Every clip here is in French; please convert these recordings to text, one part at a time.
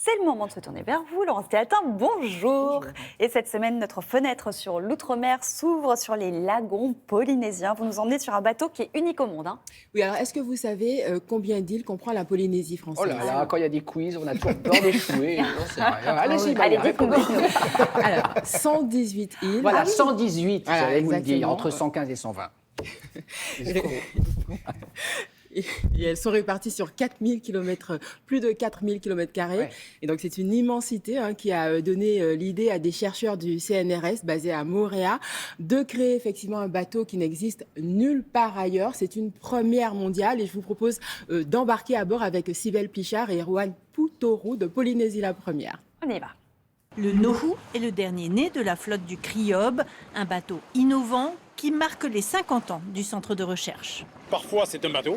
C'est le moment de se tourner vers vous, Laurence Théatin, bonjour. Et cette semaine, notre fenêtre sur l'outre-mer s'ouvre sur les lagons polynésiens. Vous nous emmenez sur un bateau qui est unique au monde. Oui, alors est-ce que vous savez combien d'îles comprend la Polynésie française? Oh là là, quand il y a des quiz, on a toujours peur d'échouer. Non, c'est vrai. Allez-y, Allez, Maria, dites-nous. Alors, 118 îles. Voilà, 118, Voilà, j'allais vous le dire, exactement. entre 115 et 120. Et elles sont réparties sur 4000 km, plus de 4000 km². Ouais. Et donc, c'est une immensité qui a donné l'idée à des chercheurs du CNRS basés à Moorea de créer effectivement un bateau qui n'existe nulle part ailleurs. C'est une première mondiale et je vous propose d'embarquer à bord avec Sybelle Pichard et Erwan Poutorou de Polynésie la Première. On y va. Le Nohou est le dernier né de la flotte du Criob, un bateau innovant qui marque les 50 ans du centre de recherche. Parfois, c'est un bateau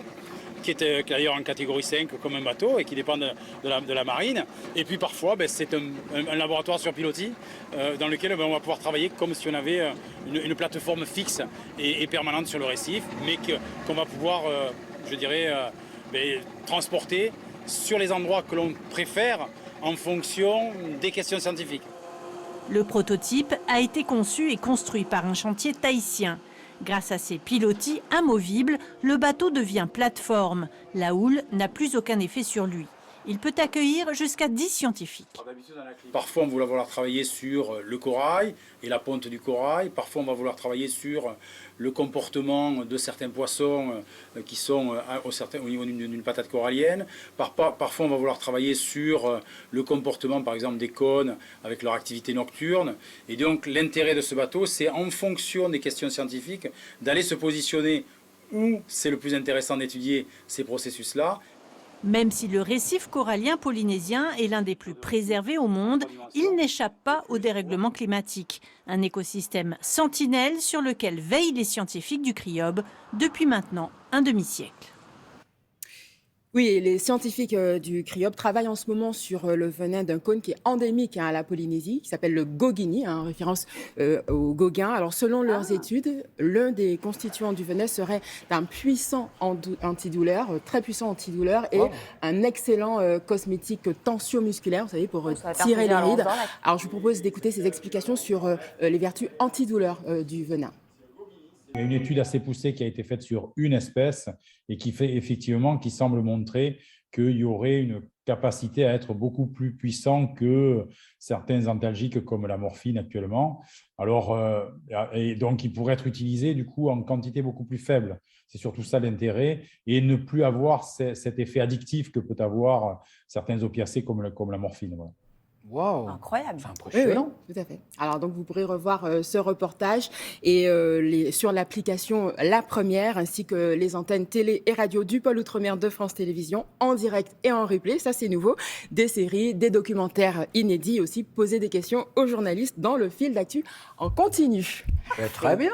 qui est d'ailleurs en catégorie 5 comme un bateau et qui dépend de la marine. Et puis parfois, c'est un laboratoire sur pilotis dans lequel on va pouvoir travailler comme si on avait une plateforme fixe et permanente sur le récif, mais qu'on va pouvoir, transporter sur les endroits que l'on préfère en fonction des questions scientifiques. Le prototype a été conçu et construit par un chantier tahitien. Grâce à ses pilotis amovibles, le bateau devient plateforme. La houle n'a plus aucun effet sur lui. Il peut accueillir jusqu'à 10 scientifiques. Parfois, on va vouloir travailler sur le corail et la ponte du corail. Parfois, on va vouloir travailler sur le comportement de certains poissons qui sont au niveau d'une patate corallienne. Parfois, on va vouloir travailler sur le comportement, par exemple, des cônes avec leur activité nocturne. Et donc, l'intérêt de ce bateau, c'est en fonction des questions scientifiques, d'aller se positionner où c'est le plus intéressant d'étudier ces processus-là. Même si le récif corallien polynésien est l'un des plus préservés au monde, il n'échappe pas au dérèglement climatique. Un écosystème sentinelle sur lequel veillent les scientifiques du Criob depuis maintenant un demi-siècle. Oui, et les scientifiques du Criob travaillent en ce moment sur le venin d'un cône qui est endémique à la Polynésie, qui s'appelle le goguini, en référence au Gauguin. Alors, selon leurs études, l'un des constituants du venin serait un puissant antidouleur, très puissant antidouleur, et un excellent cosmétique tensio-musculaire, vous savez, pour Ça va faire tirer les plaisir à rides. Laurence. Alors, je vous propose d'écouter ces explications sur les vertus antidouleurs du venin. Il y a une étude assez poussée qui a été faite sur une espèce et qui semble montrer qu'il y aurait une capacité à être beaucoup plus puissant que certains antalgiques comme la morphine actuellement. Alors, et donc, il pourrait être utilisé du coup en quantité beaucoup plus faible. C'est surtout ça l'intérêt et ne plus avoir cet effet addictif que peut avoir certains opiacés comme la morphine. Voilà. Wow, Incroyable. c'est Oui, impressionnant. tout à fait. Alors, donc, vous pourrez revoir ce reportage et sur l'application La Première, ainsi que les antennes télé et radio du pôle Outre-mer de France Télévisions, en direct et en replay. Ça, c'est nouveau. Des séries, des documentaires inédits, aussi poser des questions aux journalistes dans le fil d'actu en continu. Très bien.